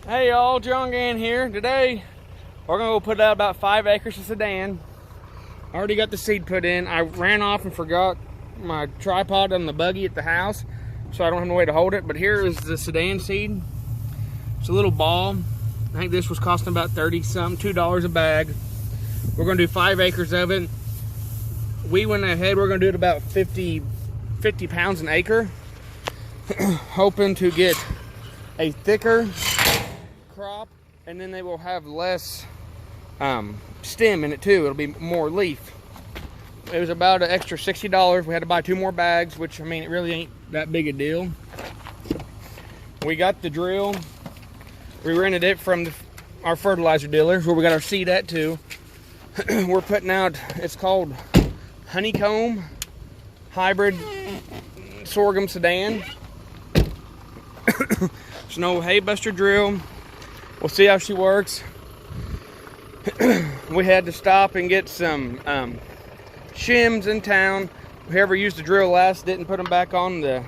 Hey y'all, John Gann here. Today we're gonna go put out about 5 acres of sedan. I already got the seed put in. I ran off and forgot my tripod on the buggy at the house, so I don't have no way to hold it. But here is the sedan seed. It's a little ball. I think this was costing about 30 something, $2 a bag. We're gonna do 5 acres of it. We went ahead, we're gonna do it about 50 pounds an acre. Hoping to get a thicker crop, and then they will have less stem in it too. It'll be more leaf. It was about an extra $60. We had to buy 2 more bags, which, I mean, it really ain't that big a deal. We got the drill. We rented it from our fertilizer dealers, where we got our seed at too. We're putting out, it's called Honeycomb Hybrid Sorghum Sedan. It's no hay buster drill. We'll see how she works. We had to stop and get some shims in town. Whoever used the drill last didn't put them back on the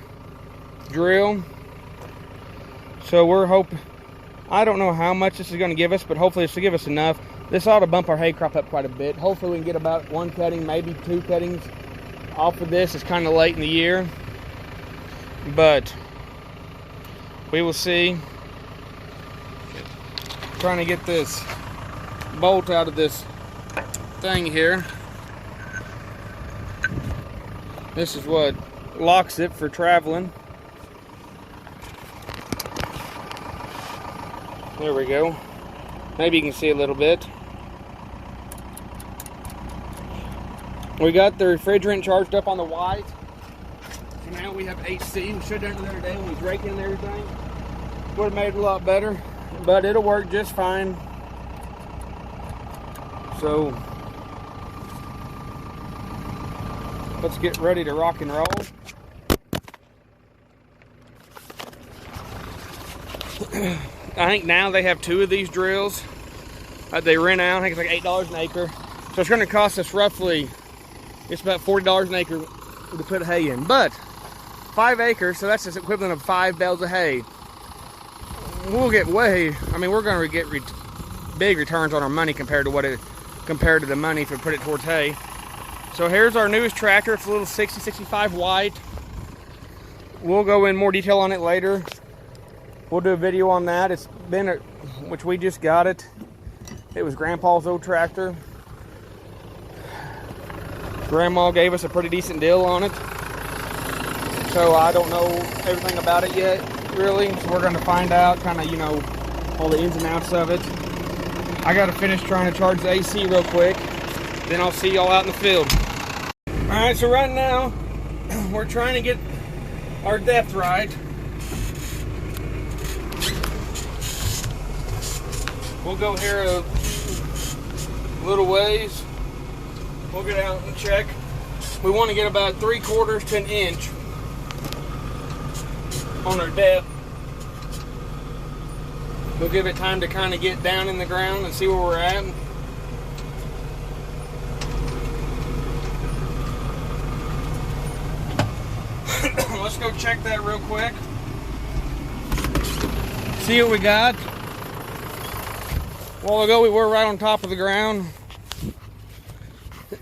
drill. So we're hoping, I don't know how much this is going to give us, but hopefully this will give us enough. This ought to bump our hay crop up quite a bit. Hopefully we can get about 1 cutting, maybe 2 cuttings off of this. It's kind of late in the year, but we will see. Trying to get this bolt out of this thing here. This is what locks it for traveling. There we go. Maybe you can see a little bit. We got the refrigerant charged up on the white. So now we have AC. We should have done it the other day when we drank in and everything. Would have made it a lot better, but it'll work just fine. So let's get ready to rock and roll. I think now they have 2 of these drills. They rent out. I think it's like $8 an acre. So it's going to cost us roughly, it's about $40 an acre to put hay in. But 5 acres, so that's the equivalent of 5 bales of hay. We'll get way, I mean, we're going to get big returns on our money compared to the money if we put it towards hay. So here's our newest tractor. It's a little 6065 white. We'll go in more detail on it later. We'll do a video on that. It's been which we just got it. It was Grandpa's old tractor. Grandma gave us a pretty decent deal on it. So I don't know everything about it yet, really. So we're gonna find out kind of, you know, all the ins and outs of it. I gotta finish trying to charge the AC real quick. Then I'll see y'all out in the field. All right, so right now, we're trying to get our depth right. We'll go here a little ways. We'll get out and check. We want to get about 3/4 to 1 inch on our depth. We'll give it time to kind of get down in the ground and see where we're at. Let's go check that real quick. See what we got. A while ago we were right on top of the ground.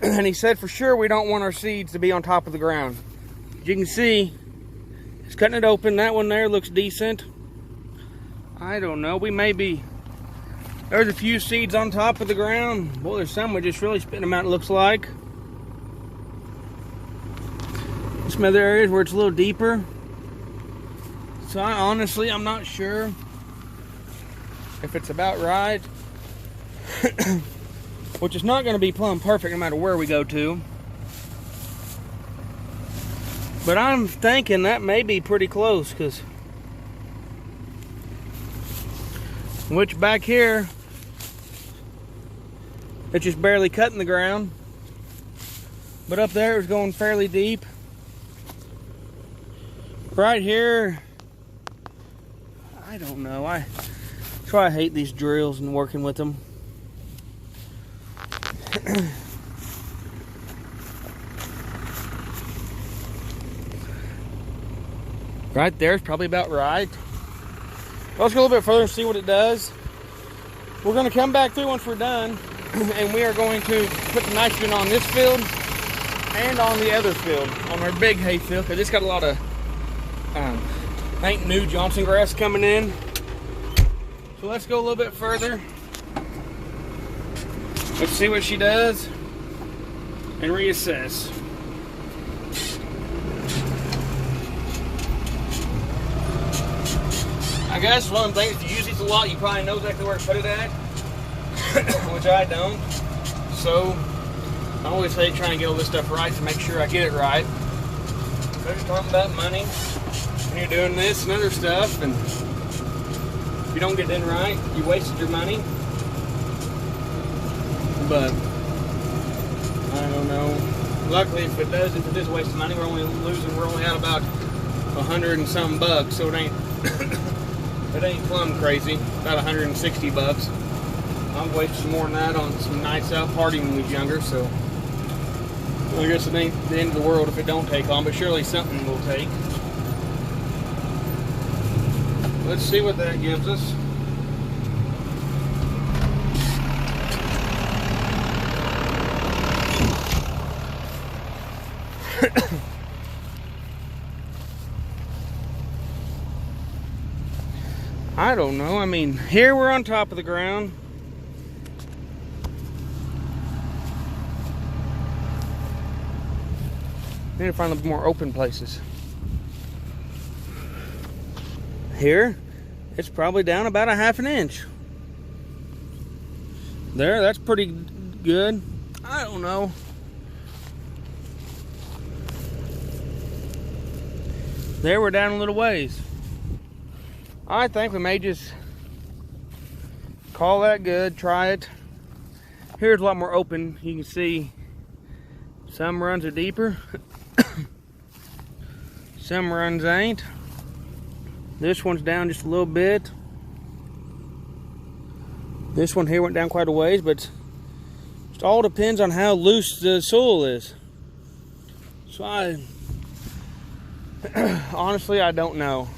And he said for sure we don't want our seeds to be on top of the ground. As you can see, it's cutting it open. That one there looks decent. I don't know, we may be, there's a few seeds on top of the ground. Boy, there's some we just really spit them out, it looks like. Some other areas where it's a little deeper. So honestly, I'm not sure if it's about right. Which is not going to be plumb perfect no matter where we go to. But I'm thinking that may be pretty close, because which back here, it's just barely cutting the ground. But up there it was going fairly deep. Right here, I don't know. That's why I hate these drills and working with them. Right there is probably about right. Let's go a little bit further and see what it does. We're going to come back through once we're done, and we are going to put the nitrogen on this field and on the other field, on our big hay field, because it's got a lot of I think new Johnson grass coming in. So let's go a little bit further. Let's see what she does and reassess. I guess one of the things, if you use these a lot, you probably know exactly where to put it at, which I don't. So I always hate trying to get all this stuff right to make sure I get it right. They're just talking about money when you're doing this and other stuff, and if you don't get it in right, you wasted your money. But I don't know. Luckily, if it is wasting money, we're only out about 100 and some bucks, so it ain't it ain't plumb crazy. About 160 bucks. I've wasted some more than that on some nights out partying when we was younger, so I guess it ain't the end of the world if it don't take on, but surely something will take. Let's see what that gives us. I don't know. I mean, here we're on top of the ground. Need to find a little more open places. Here, it's probably down about 1/2 inch. There, that's pretty good. I don't know. There, we're down a little ways. I think we may just call that good, try it. Here's a lot more open. You can see some runs are deeper. Some runs ain't. This one's down just a little bit. This one here went down quite a ways, but it all depends on how loose the soil is. So honestly, I don't know.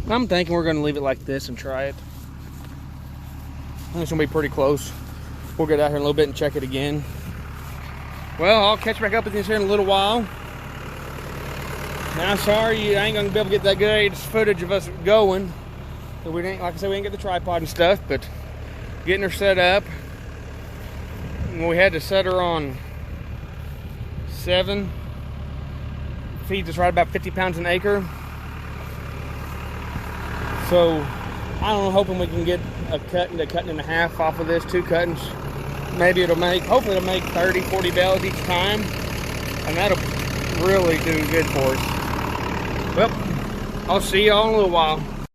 I'm thinking we're going to leave it like this and try it. I think it's going to be pretty close. We'll get out here in a little bit and check it again. Well, I'll catch back up with you here in a little while. Now, sorry, I ain't going to be able to get that good footage of us going. So we ain't, like I said, we ain't get the tripod and stuff, but getting her set up. We had to set her on 7. Feeds us right about 50 pounds an acre. So, I don't know, hoping we can get a cutting and a half off of this, 2 cuttings. Maybe hopefully it'll make 30, 40 bales each time. And that'll really do good for us. Well, I'll see y'all in a little while.